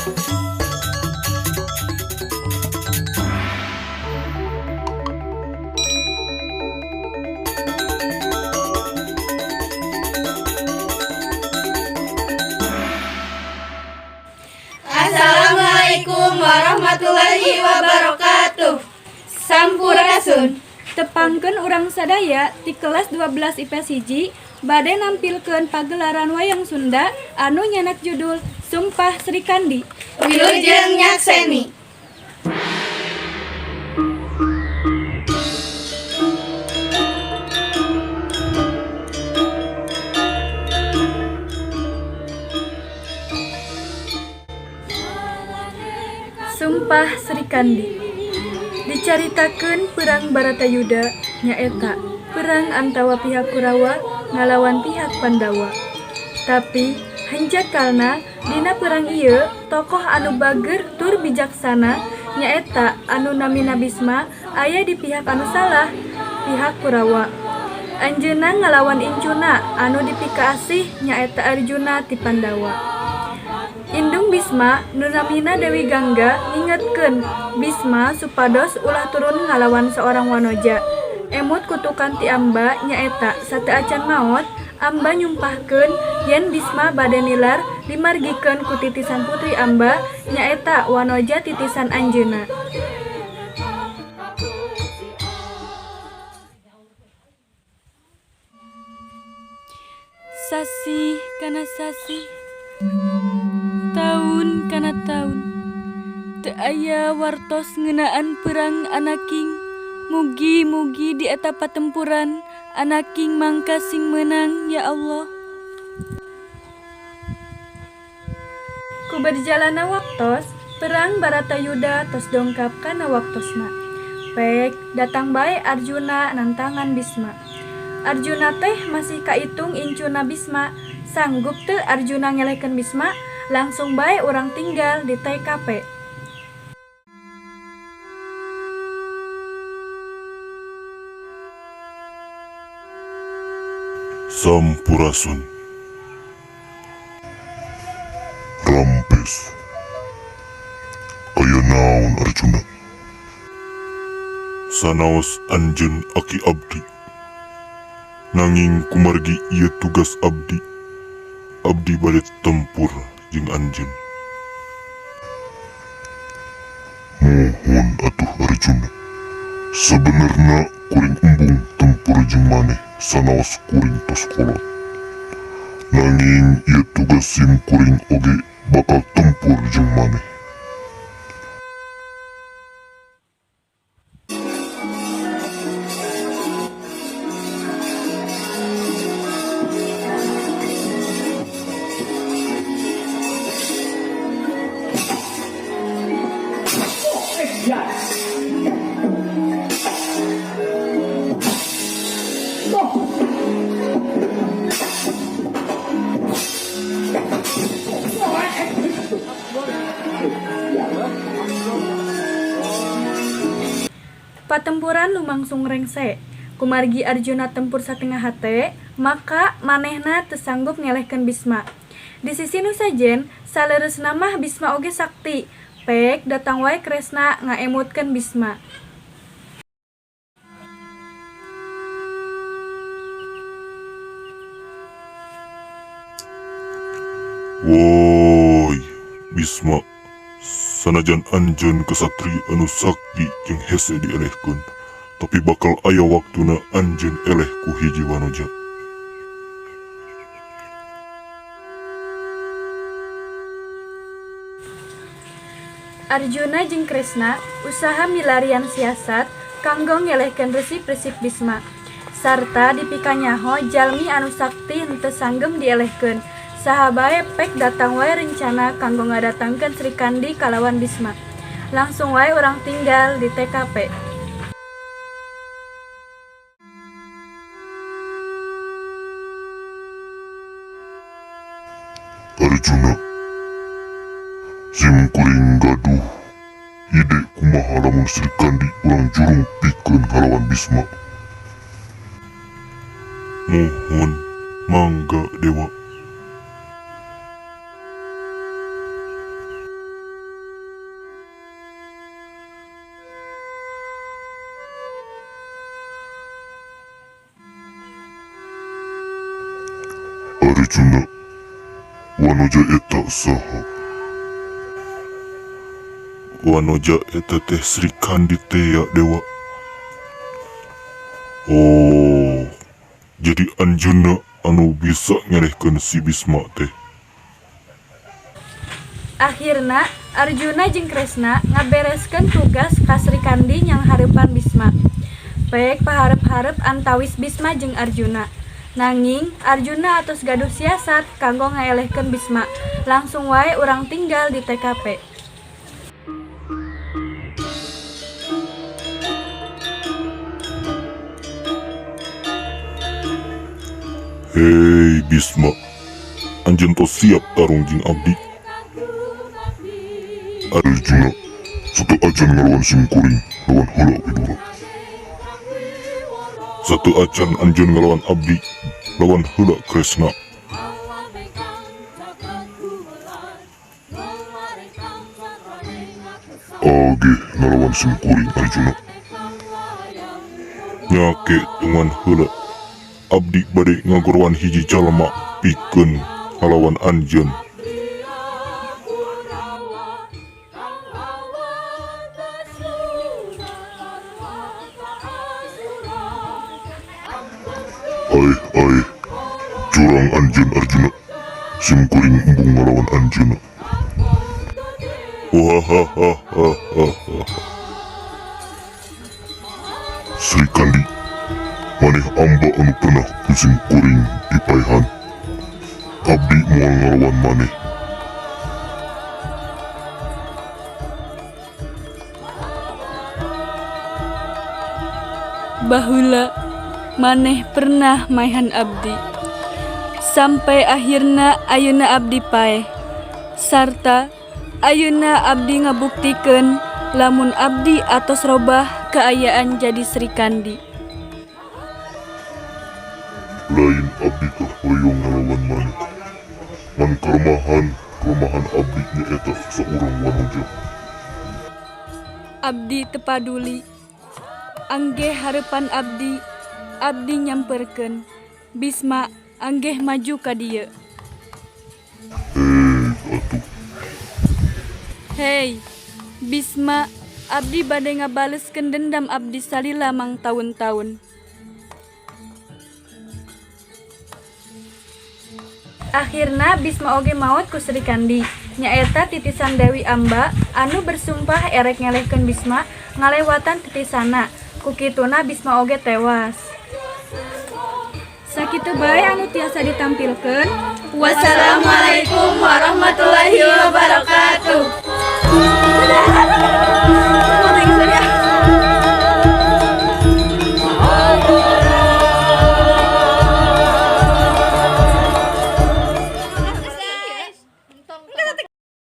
Assalamualaikum warahmatullahi wabarakatuh. Sampurasun. Tepangkeun urang sadaya ti kelas 12 IPS 1 bade nampilkeun pagelaran wayang Sunda anu nyanak judul Sumpah Sri Kandi. Wilujeng nyakseni. Sumpah Sri Kandi dicaritakeun perang Baratayuda nyaeta perang antawa pihak Kurawa ngalawan pihak Pandawa. Tapi hanjakalna dina perang ieu tokoh anu bager tur bijaksana nyaeta anu namina Bisma aya di pihak anu salah, pihak Kurawa. Anjeunna ngalawan incuna anu dipika asih nyaeta Arjuna ti Pandawa. Indung Bisma nu namina Dewi Gangga ngingetkeun Bisma supados ulah turun ngalawan seorang wanoja. Emut kutukan ti Amba nyaeta sateu acan maot Amba nyumpahkeun yen Bisma bade nilar dimargikeun ku titisan putri Amba nyaeta wanoja titisan anjeunna. Sasi kana sasi, taun kana taun, teu aya wartos ngeunaan perang anaking. Mugi-mugi di eta patempuran anaking mangka sing menang ya Allah. Ku berjalana waktos perang Baratayuda tos dongkap kana waktosna. Pek datang bae Arjuna nantangan Bisma. Arjuna teh masih kaitung incuna Bisma. Sanggup teu Arjuna ngelehkeun Bisma, langsung bae urang tinggal di TKP. Sampurasun. Rampes. Aya naon Arjuna? Sanaos anjeun aki abdi. Nanging kumargi ieu tugas abdi. Abdi bade tempur jeung anjeun. Mohon atuh Arjuna. Sabenerna kuring embung tempur jeung maneh sanaos kuring tos kolot. Nanging ieu tugas sim kuring oge bakal tempur jeung maneh. Patempuran lumangsung rengse. Kumargi Arjuna tempur satengah hate, maka manehna teu sanggup ngelehkeun Bisma. Di sisi nu sajen, saleureusna mah Bisma oge sakti. Pek datang wae Kresna ngaemutkeun Bisma. Woi, Bisma, sanajan anjeun kesatria anu sakti jeung hese dielehkeun, tapi bakal aya waktuna anjeun eleh ku hiji wanoja. Arjuna jeung Kresna usaha milarian siasat kanggo ngelehkeun resip-resip Bisma. Sarta dipikanyaho jalmi anu sakti henteu sanggem dielehkeun. Saha bae pek datang wae rencana kanggo ngadatangkeun Sri Kandi kalawan Bisma. Langsung wae urang tinggal di TKP. Arjuna, sim kuring gaduh ide kumaha lamun Sri Kandi urang jurung pikeun ngalawan Bisma. Mohon, mangga Dewa. Arjuna, wanoja eta saha? Wanoja eta teh Sri Kandi teh ya dewa. Oh, jadi Anjeunna anu bisa ngerehkeun si Bisma teh. Akhirna Arjuna jeung Kresna ngabereskeun tugas ka Sri Kandi yang hareupan Bisma. Baik paharep-harep antawis Bisma jeung Arjuna. Nanging Arjuna atos gaduh siasat kanggo ngaelehkeun Bisma. Langsung wae urang tinggal di TKP. Hei Bisma, anjeun tos siap tarung jeung abdi? Arjuna, satu acan ngelawan simkuring lawan heula Widura. Satu acan anjeun ngelawan abdi lawan heula Kresna. Age ngelawan simkuring Arjuna. Nyake dengan heula abdi bade ngagorwan hiji jalma pikeun ngalawan anjeun. Ai, curang anjeun Arjuna, simkuring embung ngalawan anjeunna. Wahahaha. Sri Kandi, maneh amba anu pernah ku simkuring di paehan. Abdi moal ngalawan maneh. Baheula maneh pernah maehan abdi. Sampai akhirna ayeuna abdi paeh. Sarta ayeuna abdi ngabuktikeun lamun abdi atos robah keayaan jadi Sri Kandi. Lain abdi teh hoyong ngalawan maneh. Man kelemahan abdi nyaeta saurang wanoja. Abdi teu paduli. Anggeh hareupan abdi nyamperkeun. Bisma anggeh maju ka dieu. Atuh. Hei, Bisma, abdi bade ngabaleskeun dendam abdi salila mang tahun-tahun. Akhirna Bisma oge maot ku Sri Kandi. Nyaeta titisan Dewi Amba anu bersumpah erek ngelehkeun Bisma ngalewatan titisana. Kukituna Bisma oge tewas. Sakitu bae anu tiasa ditampilkeun. Wassalamualaikum warahmatullahi